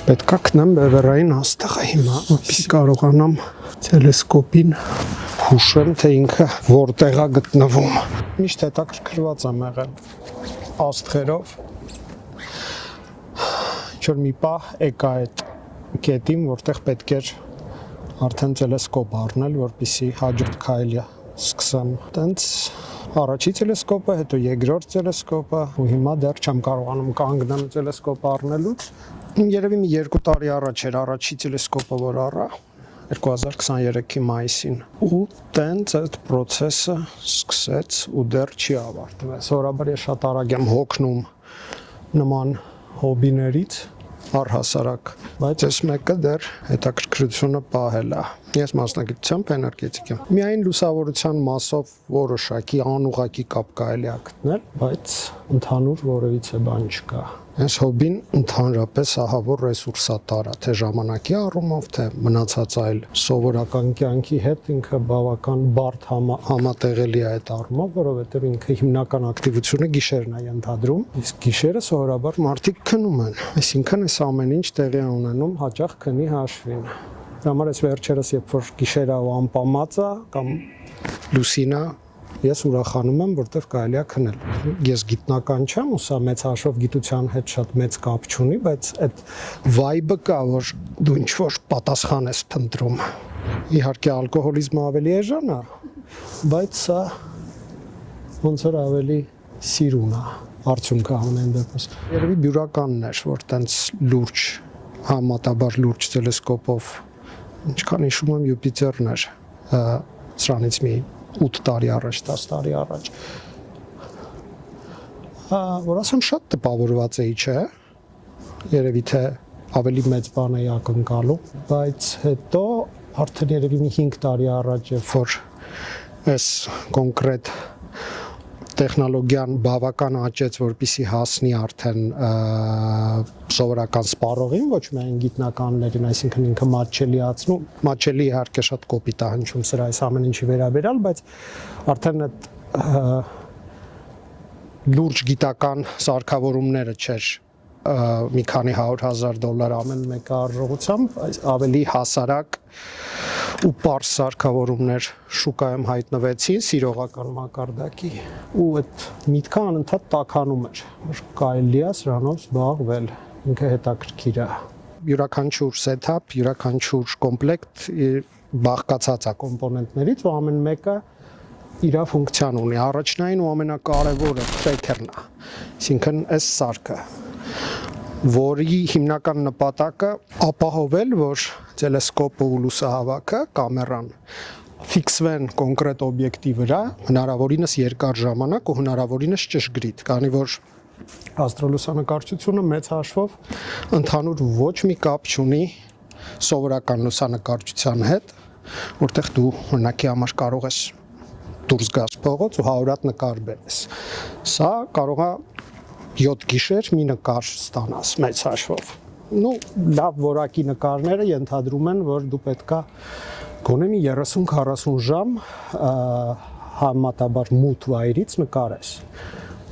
Պետք է գտնեմ բևեռային աստղը հիմա, որպեսզի կարողանամ տելեսկոպին հուշեմ, թե ինքը որտեղ է գտնվում։ Միշտ հետաքրքրված եմ եղել աստղերով։ Ինչ-որ մի պահ եկա այդ կետին, որտեղ պետք էր արդեն տելեսկոպ առնել, որպեսզի հաջորդ քայլը սկսեմ։ Տենց առաջի տելեսկոպը, հետո երկրորդ տելեսկոպը, ու հիմա դեռ չեմ կարողանում կանգնեմ տելեսկոպ առնելուց։ Երևի մի 2 տարի առաջ էր առաջի տելեսկոպը, որ առա 2023-ի մայիսին։ Ու տենց այդ process-ը սկսեց ու դեռ չի ավարտվել։ Սովորաբար ես շատ արագ եմ հոգնում նման հոբիներից առհասարակ, բայց այս մեկը դեռ հետաքրքրությունը պահել է։ Ես մասնագիտությամբ էներգետիկ եմ։ Միայն լուսավորության մասով որոշակի անուղղակի կապ կարելի է գտնել, բայց ընդհանուր որևիցե բան չկա։ Այս հոբին ընդհանրապես ահավոր ռեսուրս է տարա, թե ժամանակի առումով, թե մնացած այլ սովորական կյանքի հետ ինքը բավական բարդ համատեղելի է այդ առումով, որովհետև ինքը հիմնական ակտիվությունը գիշերն է ենթադրում, իսկ գիշերը սովորաբար մարդիկ քնում են, այսինքն այս ամեն ինչ տեղի է ունենում հաճախ քնի հաշվին։ Դրա համար ես վերջերս, երբ որ գիշերը ու անպամած է կամ լուսին է, ես ուրախանում եմ, որտեվ կարելի է քնել։ Ես գիտնական չեմ, ու սա մեծ հաշվով գիտության հետ շատ մեծ կապ չունի, բայց այդ vibe-ը կա, որ դու ինչ-որ պատասխան ես փնտրում։ Իհարկե ալկոհոլիզմը ավելի էժան է, բայց սա ոնց որ ավելի սիրուն է, արդյունքը ամեն դեպս։ Երևի բյուրականն էր, որ տենց լուրջ, համատաբար լուրջ տելեսկոպով, ինչքան հիշում եմ Յուպիտերն էր, սրանից մի 8 տարի առաջ, 10 տարի առաջ, որ ասեմ շատ տպավորված էի, չէ, երևի թե ավելի մեծ բան էի ակնկալում, բայց հետո արդեն երևի մի 5 տարի առաջ, երբ որ այս կոնկրետ տեխնոլոգիան բավական աճեց, որպեսզի հասնի արդեն սովորական սպառողին, ոչ միայն գիտնականներին, այսինքն ինքը մատչելիացնում, մատչելի իհարկե շատ կոպիտ է հնչում սրա այս ամեն ինչի վերաբերյալ, բայց արդեն այդ լուրջ գիտական սարքավորումները չէր մի քանի $100,000 ամեն մեկը առողությամբ, ավելի հասարակ ու պարզ սարքավորումներ շուկայում հայտնվեցին սիրողական մակարդակի, ու այդ միտքը անընդհատ տաքանում էր, որ կարելի է սրանով զբաղվել, ինքը հետաքրքիր է։ Յուրաքանչյուր setup, յուրաքանչյուր կոմպլեկտ բաղկացած է կոմպոնենտներից, ու ամեն մեկը իր ֆունկցիան ունի։ Առաջնային ու ամենակարևորը tracker-ն է, այսինքն այս սարքը, որի հիմնական նպատակը ապահովել, որ տելեսկոպը ու լուսահավաքը, կամերան ֆիքսվեն կոնկրետ օբյեկտի վրա հնարավորինս երկար ժամանակ ու հնարավորինս ճշգրիտ, քանի որ աստրոլուսանկարչությունը մեծ հաշվով ընդհանուր ոչ մի կապ չունի սովորական լուսանկարչության հետ, որտեղ դու օրինակի համար կարող ես դուրս գաս փողոց ու 100 հատ նկար բերես։ Սա կարող է 7 գիշեր մի նկար ստանաս մեծ հաշվով։ Լավ որակի նկարները ենթադրում են, որ դու պետքա գոնե մի 30-40 ժամ համատաբար մութ վայրից նկարես։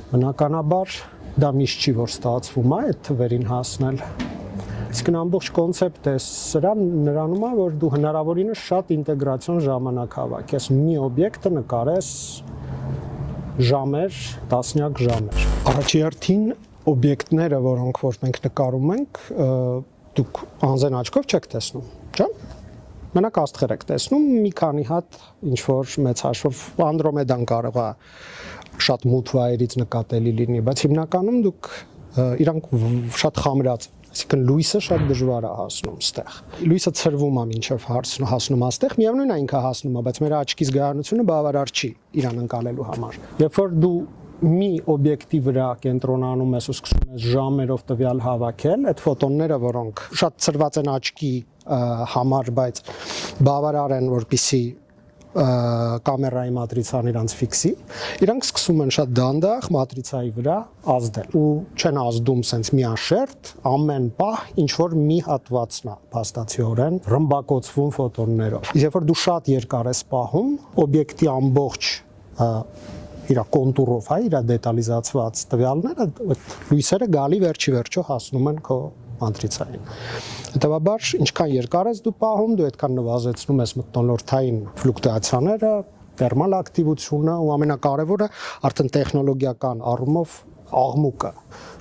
Բնականաբար դա միշտ չի, որ ստացվում է այդ թվերին հասնել։ Իսկն ամբողջ կոնցեպտը նրանում է, որ դու հնարավորինս շատ ինտեգրացիոն ժամանակ հավաքես, մի օբյեկտը նկարես ժամեր, տասնյակ ժամեր։ Առաջի հերթին օբյեկտները, որոնք որ մենք նկարում ենք, դուք անձեն աչքով չեք տեսնում, չէ՞։ Մենակ աստղեր եք տեսնում, մի քանի հատ ինչ-որ մեծ հաշվով Անդրոմեդան կարող է շատ մութ վայրից նկատելի լինի, բայց հիմնականում դուք իրանք շատ խամրած, այսինքն լույսը շատ դժվար է հասնում ստեղ։ Լույսը ցրվում է մինչև հասնում աստեղ, միևնույն է ինքը հասնում է, բայց մեր աչքի զգայունությունը բավարար չի իրան ընկալելու համար։ Երբ որ դու մի օբյեկտի վրա կենտրոնանում ես ու սկսում ես ժամերով տվյալ հավաքել, այդ ֆոտոնները, որոնք շատ ցրված են աչքի համար, բայց բավարար են, որպեսզի կամերայի մատրիցան իրանց ֆիքսի, իրանք սկսում են շատ դանդաղ մատրիցայի վրա ազդել ու չեն ազդում սենց միաշերտ, ամեն պահ ինչ-որ մի հատվածն է փաստացիորեն ռմբակոծվում ֆոտոններով։ Երբ որ դու շատ երկար ես պահում, օբյեկտի ամբողջ իր կոնտուրով, իր դետալիզացված տվյալները, լույսերը գալի վերջի վերջո հասնում են քո մատրիցային։ Հետևաբար, ինչքան երկար ես դու պահում, դու այդքան նվազեցնում ես մթնոլորտային ֆլուկտուացիաները, թերմալ ակտիվությունը ու ամենակարևորը արդեն տեխնոլոգիական առումով աղմուկը,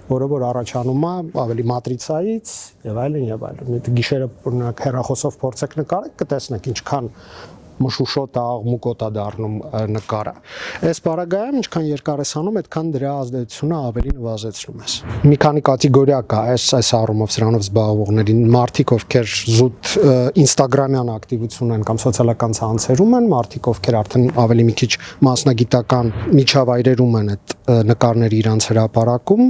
որը որ առաջանում է ավելի մատրիցայից եւ այլն եւ այլն։ Եթե գիշերը օրինակ հեռախոսով փորձեք նկարեք, կտեսնեք ինչքան մշուշոտ աղմուկոտ է դառնում նկարը։ Այս բaragայում ինչքան երկար ես անում, այդքան դրա ազդեցությունը ավելի նվազեցնում ես։ Մի քանի կատեգորիա կա այս առումով սրանով զբաղվողներին, մարդիկ ովքեր զուտ Instagram-յան ակտիվություն են կամ սոցիալական ցանցերում են, մարդիկ ովքեր արդեն ավելի մի քիչ մասնագիտական միջավայրերում են այդ նկարների իրանց հրապարակում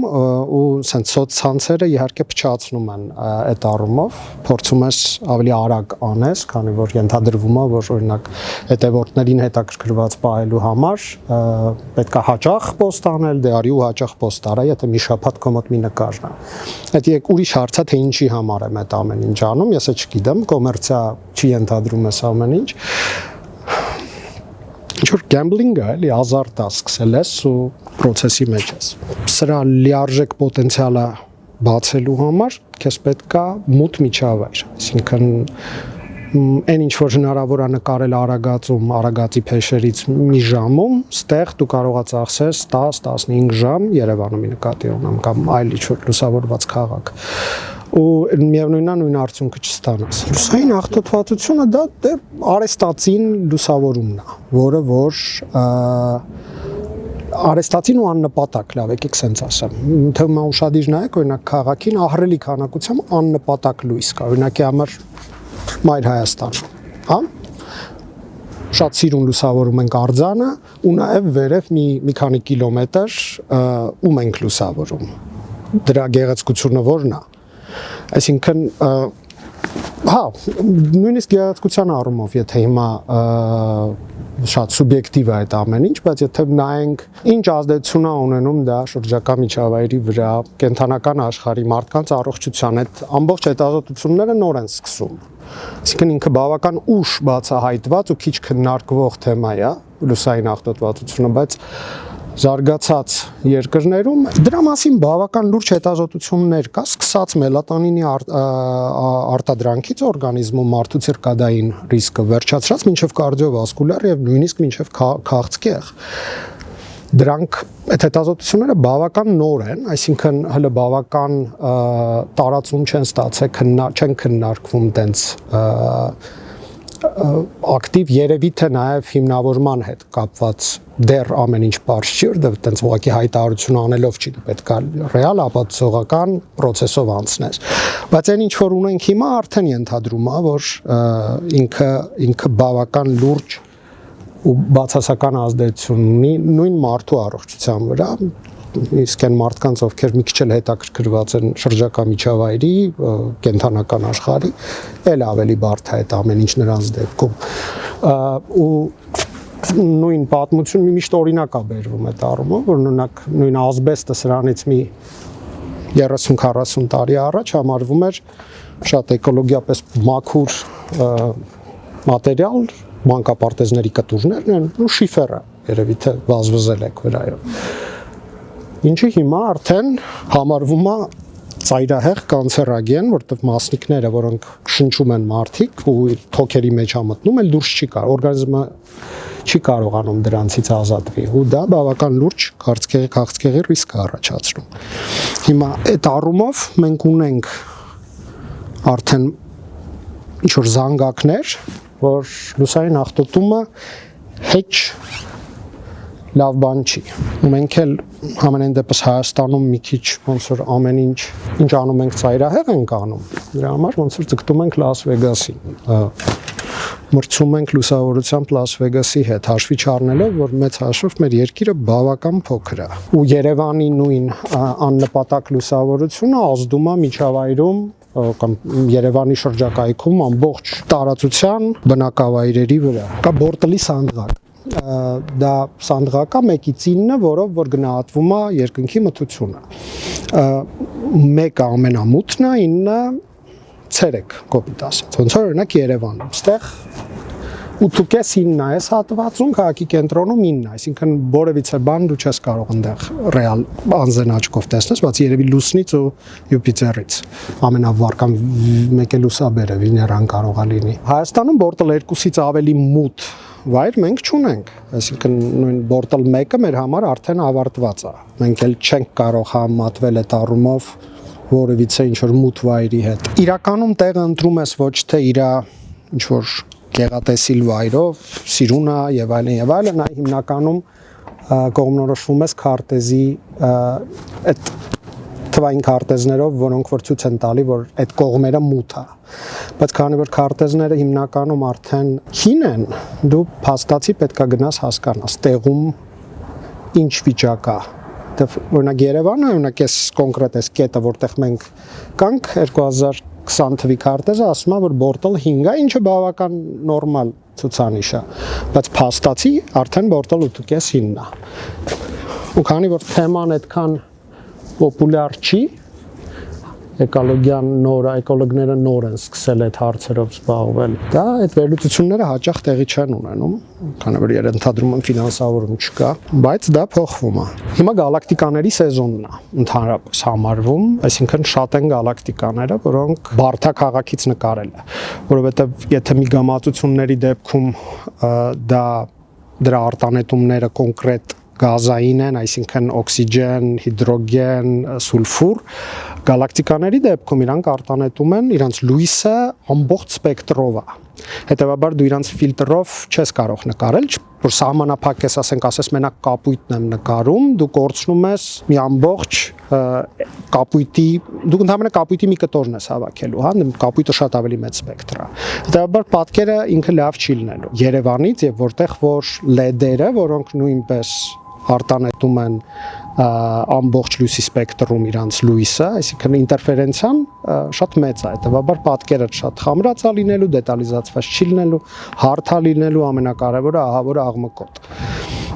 ու սենց սոցցանցերը իհարկե փչացնում են այդ առումով, փորձում ես ավելի արագ անես, քանի որ ենթադրվում է, որ օրինակ հետևորդներին հետաքրքրված պահելու համար պետք է հաճախ պոստ անել, դե արի ու հաճախ պոստ արա, եթե մի շաբաթ քո մոտ մի նկարն է։ Այդ եկ ուրիշ հարց է, թե ինչի համար եմ այդ ամեն ինչ անում, ես չգիտեմ, կոմերցիա չի ենթադրում ես ամեն ինչ։ Ինչ-որ գամբլինգը էլի ազարտ է սկսել ես ու process-ի մեջ ես։ Սրա լիարժեք պոտենցիալը բացելու համար քեզ պետք է մութ միջավայր, այսինքն այն ինչ որ հնարավոր է նկարել արագածում, արագածի փեշերից մի ժամում, ստեղ դու կարող ես ծախսես 10-15 ժամ Երևանում նկատի ունեմ կամ այլ ինչ-որ լուսավորված քաղաք։ Ու միևնույնն է նույն արդյունքը չստանաս։ Լուսային աղտոտվածությունը դա արեստացին լուսավորումն է, որը որ արեստացին ու աննպատակ, լավ, եկեք սենց ասեմ։ Թվում է ուշադիր նայեք, օրինակ քաղաքին ահռելի քանակությամբ աննպատակ լույս կա, օրինակի համար Մայր Հայաստանը, հա? Շատ սիրուն լուսավորում ենք արձանը ու նաև վերև մի քանի կիլոմետր ում ենք լուսավորում։ Դրա գեղեցկությունը որն է։ Այսինքն հա, նույնիսկ գեղեցկության առումով, եթե հիմա շատ սուբյեկտիվ է այդ ամեն ինչ, բայց եթե նայենք ինչ ազդեցություն է ունենում դա շրջակա միջավայրի վրա, կենթանական աշխարհի մարդկանց առողջության, այդ ամբողջ հետազոտությունները նոր են սկսում։ Այսինքն ինքը բավական ուշ բացահայտված ու քիչ քննարկվող թեմա է, լուսային աղտոտվածությունը, բայց զարգացած երկրներում դրա մասին բավական լուրջ հետազոտություններ կա, սկսած մելատոնինի արտադրանքից օրգանիզմում մարդու ցիրկադային ռիսկը վերջացրած մինչև կարդիովասկուլյար եւ նույնիսկ մինչև քաղցկեղ։ Դրանք այդ հետազոտությունները բավական նոր են, այսինքն հələ բավական տարածում չեն ստացել, չեն քննարկվում տենց ակտիվ երևի թե նաև հիմնավորման հետ կապված դեռ ամեն ինչ բարձ չի, որտեղ տենց ուղղակի հայտարարություն անելով չի, պետք է ռեալ ապացուցողական process-ով անցնես։ Բայց այն ինչ որ ունենք հիմա արդեն ենթադրում է, որ ինքը բավական լուրջ ու բացասական ազդեցություն ունի նույն մարդու առողջության վրա, իսկ այն մարդկանց, ովքեր մի քիչ էլ հետաքրքրված են շրջակա միջավայրի, կենթանական աշխարհի, էլ ավելի բարդ է այդ ամեն ինչ նրանց դեպքում։ Ու նույն պատմություն միշտ օրինակ է բերվում այդ առումով, որ նույն ազբեստը սրանից մի 30-40 տարի առաջ համարվում էր շատ էկոլոգիապես մաքուր մատերիալ, մանկապարտեզների կտուրներն են ու շիֆերը, երևի թե վազվզել եք վրայով։ Ինչը հիմա արդեն համարվում է ծայրահեղ կանցերոգեն, որտեղ մասնիկները, որոնք շնչում են մարդիկ ու թոքերի մեջ մտնում, էլ դուրս չի կարող, օրգանիզմը չի կարողանում դրանցից ազատվի ու դա բավական լուրջ քաղցկեղի ռիսկ է առաջացնում։ Հիմա այդ առումով մենք ունենք արդեն ինչ-որ զանգակներ, որ լուսային աղտոտումը հեչ լավ բան չի։ Մենք էլ համենայն դեպս Հայաստանում մի քիչ ոնց որ ամեն ինչ անում ենք ծայրահեղ ենք անում։ Դրա համար ոնց որ ձգտում ենք Լաս Վեգասին։ Մրցում ենք լուսավորությամբ Լաս Վեգասի հետ, հաշվի չառնելով, որ մեծ հաշվով մեր երկիրը բավական փոքր է։ Ու Երևանի նույն աննպատակ լուսավորությունը ազդում է միջավայրում կամ Երևանի շրջակայքում ամբողջ տարածության բնակավայրերի վրա։ Կա Բորտլի սանդղակ։ Դա սանդղակա 1/9-ը, որով որ գնահատվում է երկնքի մթությունը։ 1-ը ամենամութն է, 9-ը ցերեկ, կոպիտ ասած։ Ոնց որ օրինակ Երևանում։ Այստեղ 8.5-9 է հատվածում, քաղաքի կենտրոնում 9, այսինքն որևիցե բան դու չես կարող այնտեղ ռեալ անձեն աչքով տեսնես, բայց երևի լուսնից ու Յուպիտերից ամենավարկան մեկ է լուսաբերը Վեներան կարող է լինի։ Հայաստանում Բորտալ 2-ից ավելի մութ վայր մենք չունենք, այսինքն նույն Բորտալ 1-ը մեր համար արդեն ավարտված է։ Մենք էլ չենք կարող համատվել այդ առումով որևիցե ինչ-որ մութ վայրի հետ։ Իրականում տեղը ընտրում ես ոչ թե իրա ինչ-որ գեղատեսիլ վայրով, սիրունա եւ այլն, այլ հիմնականում կողմնորոշվում ես քարտեզի այդ թվային քարտեզներով, որոնք որ ցույց են տալի, որ այդ կողմերը մութ է։ Բայց քանի որ քարտեզները հիմնականում արդեն հին են, դու փաստացի պետքա գնաս հասկանաս տեղում ինչ վիճակ է։ Օրինակ Երևանը, օրինակ այս կոնկրետ այս կետը, որտեղ մենք կանք 2020 թվականի քարտեզը ասում է, որ Բորտալ 5 է, ինչը բավական նորմալ ցուցանիշ է, բայց փաստացի արդեն Բորտալ 8.5-ն է։ Ու քանի որ թեման այդքան պոպուլյար չի, էկոլոգները նոր են սկսել այդ հարցերով զբաղվել։ Դա այդ վերլուծությունները հաճախ տեղի չեն ունենում, քանի որ ենթադրում են ֆինանսավորում չկա, բայց դա փոխվում է։ Հիմա գալակտիկաների սեզոնն է ընդհանրապես համարվում, այսինքն շատ են գալակտիկաները, որոնք բարդա քաղաքից նկարել է, որովհետև եթե միգամածությունների դեպքում դրա արտանետումները կոնկրետ գազային են, այսինքն օքսիգեն, հիդրոգեն, սուլֆուր, գալակտիկաների դեպքում իրանք արտանետում են իրանց լույսը ամբողջ սպեկտրով է։ Հետևաբար դու իրանց ֆիլտրով չես կարող նկարել, որ սահմանափակ ես ասես մենակ կապույտն եմ նկարում, դու կորցնում ես մի ամբողջ կապույտի, դու ընդհանրապես կապույտի մի կտորն ես հավաքելու, հա, կապույտը շատ ավելի մեծ սպեկտր է։ Հետևաբար պատկերը ինքը լավ չի լինելու Երևանից եւ որտեղ որ LED-երը, որոնք նույնպես արտանետում են ամբողջ լույսի սպեկտրում իրանց լույսը, այսինքն ինտերֆերենցիան շատ մեծ է, հետևաբար պատկերը շատ խամրած է լինելու, դետալիզացված չի լինելու, հարթ է լինելու, ամենակարևորը ահավորը աղմկոտ։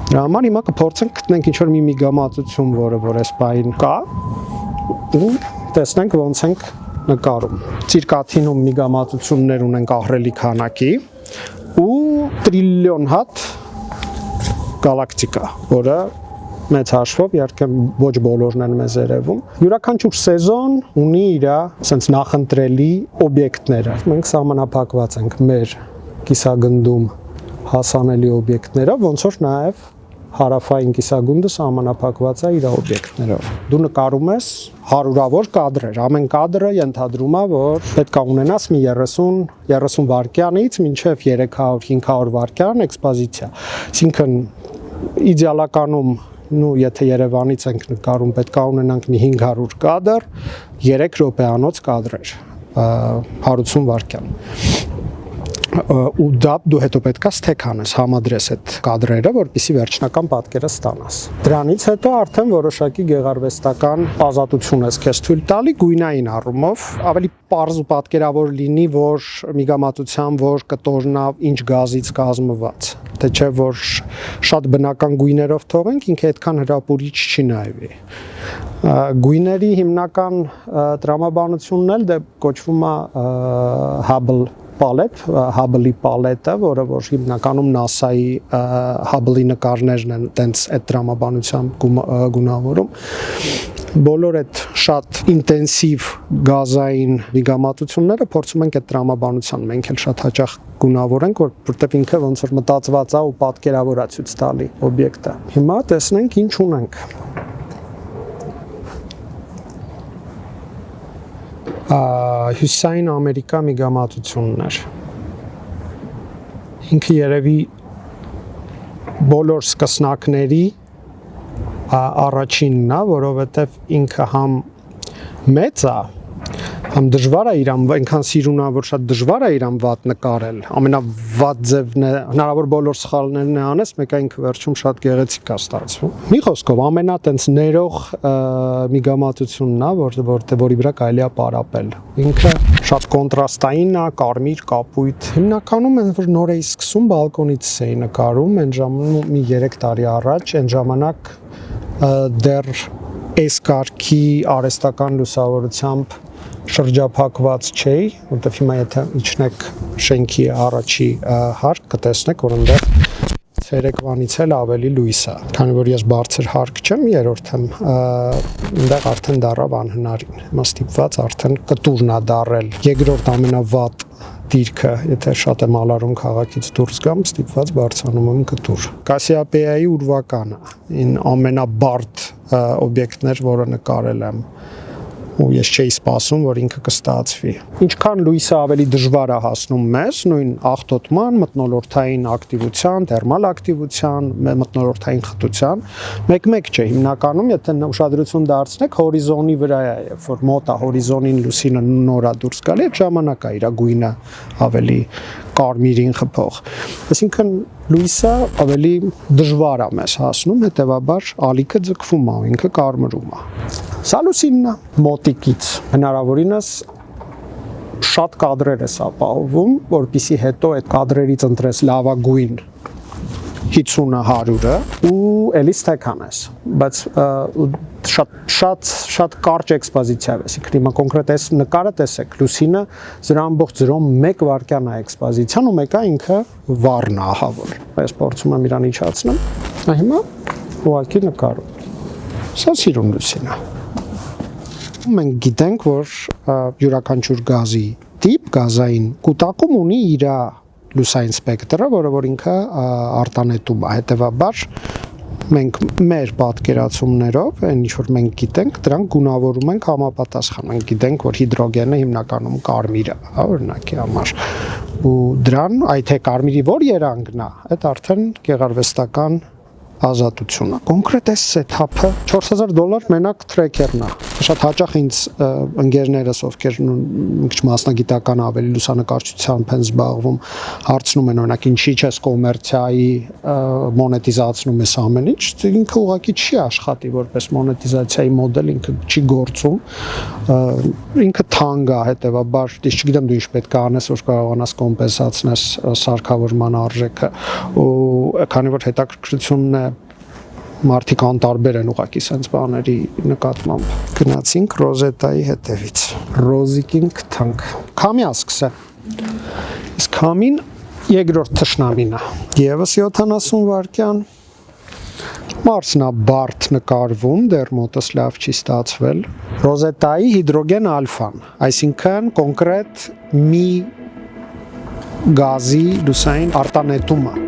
Դրա համար հիմա կփորձենք գտնենք ինչ-որ մի միգամածություն, որը որ այս բային կա, ու տեսնենք ոնց ենք նկարում։ Ցիրկաթինում միգամածություններ ունենք ահռելի քանակի ու տրիլիոն հատ գալակտիկա, որը մեծ հաշվով իհարկե ոչ բոլորն են մեզ երևում։ Յուրաքանչյուր սեզոն ունի իր sense նախընտրելի օբյեկտները։ Մենք սահմանափակված ենք մեր կիսագնդում հասանելի օբյեկտներով, ոնց որ նաև հարավային կիսագունդը սահմանափակված է իր օբյեկտներով։ Դու նկարում ես հարյուրավոր կադրեր, ամեն կադրը ենթադրում է, որ պետք է ունենաս մի 30 վայրկյանից մինչև 300-500 վայրկյան էքսպոզիցիա։ Այսինքն իդեալականում եթե Երևանից ենք նկարում, պետք է ունենանք մի 500 կադր, 3 րոպեանոց կադրեր, 180 վայրկյան։ Ու դա դու հետո պետք է ստեք անես, համադրես այդ կադրերը, որպեսզի վերջնական պատկերը ստանաս։ Դրանից հետո արդեն որոշակի գեղարվեստական ազատություն ես քեզ թույլ տալի գույնային առումով, ավելի պարզ ու պատկերավոր լինի, որ միգամածության որ կտորն է ինչ գազից կազմված, թե չէ որ շատ բնական գույներով թողենք, ինքը այդքան հրապուրիչ չի նայվի։ Գույների հիմնական տրամաբանությունն էլ դե կոչվում է Hubble պալետ, Hubble-ի պալետը, որը որ հիմնականում NASA-ի Hubble-ի նկարներն են տենց այդ տրամաբանությամբ գունավորում։ Բոլոր այդ շատ ինտենսիվ գազային միգամածությունները փորձում ենք այդ տրամաբանության մենք էլ շատ հաճախ գունավորենք, որտեղ ինքը ոնց որ մտածված է ու պատկերավոր է ցույց տալի օբյեկտը։ Հիմա տեսնենք ինչ ունենք։ Հյուսիսային Ամերիկա միգամածություններ։ Ինքը երևի բոլոր սկսնակների առաջինն է, որովհետև ինքը համ մեծ է, համ դժվար է իրան, այնքան սիրուն է, որ շատ դժվար է իրան վատ նկարել։ Ամենավատ ձևն է, հնարավոր բոլոր սխալներն է անես, մեկը ինքը վերջում շատ գեղեցիկ է ստացվում։ Մի խոսքով ամենատենց ներող միգամածությունն է, որի վրա կարելի է պարապել։ Ինքը շատ կոնտրաստային է, կարմիր, կապույտ։ Հիմնականում այն որ նոր էի սկսում բալկոնից էի նկարում, այն ժամանակ մի 3 տարի առաջ, այն ժամանակ դեռ այս կարգի արհեստական լուսավորությամբ շրջափակված չէի, որտեղ հիմա եթե իջնեք շենքի առաջի հարկ կտեսնեք, որ այնտեղ ցերեկվանից էլ ավելի լույս է։ Քանի որ ես բարձր հարկ չեմ, երրորդ եմ, այնտեղ արդեն դարավ անհնարին։ Հիմա ստիպված արդեն կտուրն է դարել։ Երկրորդ ամենավատ դիրքը, եթե շատ եմ ալարում քաղաքից դուրս գամ, ստիպված բարձրանում եմ կտուր։ Կասիապեայի ուրվականը, ին ամենաբարդ օբյեկտներ, որը նկարել եմ, ու ես չէի սպասում, որ ինքը կստացվի։ Ինչքան լույսը ավելի դժվար է հասնում մեզ, նույն աղտոտման, մթնոլորտային ակտիվության, թերմալ ակտիվության, մթնոլորտային խտության, մեկ-մեկ չէ, հիմնականում եթե ուշադրություն դարձնեք, հորիզոնի վրա է, երբ որ մոտ է հորիզոնին լուսինը նորա դուրս գալի, այդ ժամանակ է իր գույնը ավելի կարմիրին խփող։ Այսինքն լույսը ավելի դժվար է մեզ հասնում, հետևաբար ալիքը ձգվում է, ինքը կարմրում է։ Սա լուսինն է մոտիկից, հնարավորինս շատ կադրեր է սա ապահովում, որպեսզի հետո այդ կադրերից ընտրես լավագույն 50-ը 100-ը ու էլի ստեքան ես, բայց շատ կարճ էքսպոզիցիա է, այսինքն հիմա կոնկրետ այս նկարը տեսեք, լուսինը 0.01 վայրկյան է էքսպոզիցիան ու մեկը ինքը վառն է ահավոր։ Ես փորձում եմ իրան իջացնեմ, հիմա ուղղակի նկարում։ Սա սիրուն լուսին է։ Մենք գիտենք, որ յուրաքանչյուր գազի տիպ, գազային կուտակում ունի իր լուսային սպեկտրը, որը որ ինքը արտանետում է, հետևաբար մենք մեր պատկերացումներով, այն ինչ որ մենք գիտենք, դրանք գունավորում ենք համապատասխան։ Մենք գիտենք, որ հիդրոգենը հիմնականում կարմիր է, օրինակի համար։ Ու դրան, այդ թե կարմիրի որ երանգն է, այդ արդեն գեղարվեստական ազատությունը։ Կոնկրետ այս սեթափը $4000 մենակ թրեքերն է։ Շատ հաճախ ինձ ընկերներս, ովքեր մի քիչ մասնագիտական ավելի լուսանկարչությամբ են զբաղվում, հարցնում են օրինակ ինչի՞ չես կոմերցիայի մոնետիզացնում ես ամեն ինչ, ինքը ուղղակի չի աշխատի որպես մոնետիզացիայի մոդել, ինքը չի գործում, ինքը թանկ է, հետևաբար ես չգիտեմ դու ինչ պետք է անես, որ կարողանաս կոմպենսացնես սարքավորման արժեքը, ու քանի որ հետաքրքրությունն է մարդիկ անտարբեր են ուղղակի sense բաների նկատմամբ։ Գնացինք ռոզետայի հետևից։ Ռոզիկին գտանք։ Քամի ասկսը։ Իսկ քամին երկրորդ թշնամին է։ Եվս 70 վայրկյան։ Մարսն է բարդ նկարվում, դեռ մոտս լավ չի ստացվել։ Ռոզետայի հիդրոգեն ալֆան, այսինքն կոնկրետ մի գազի լուսային արտանետումը։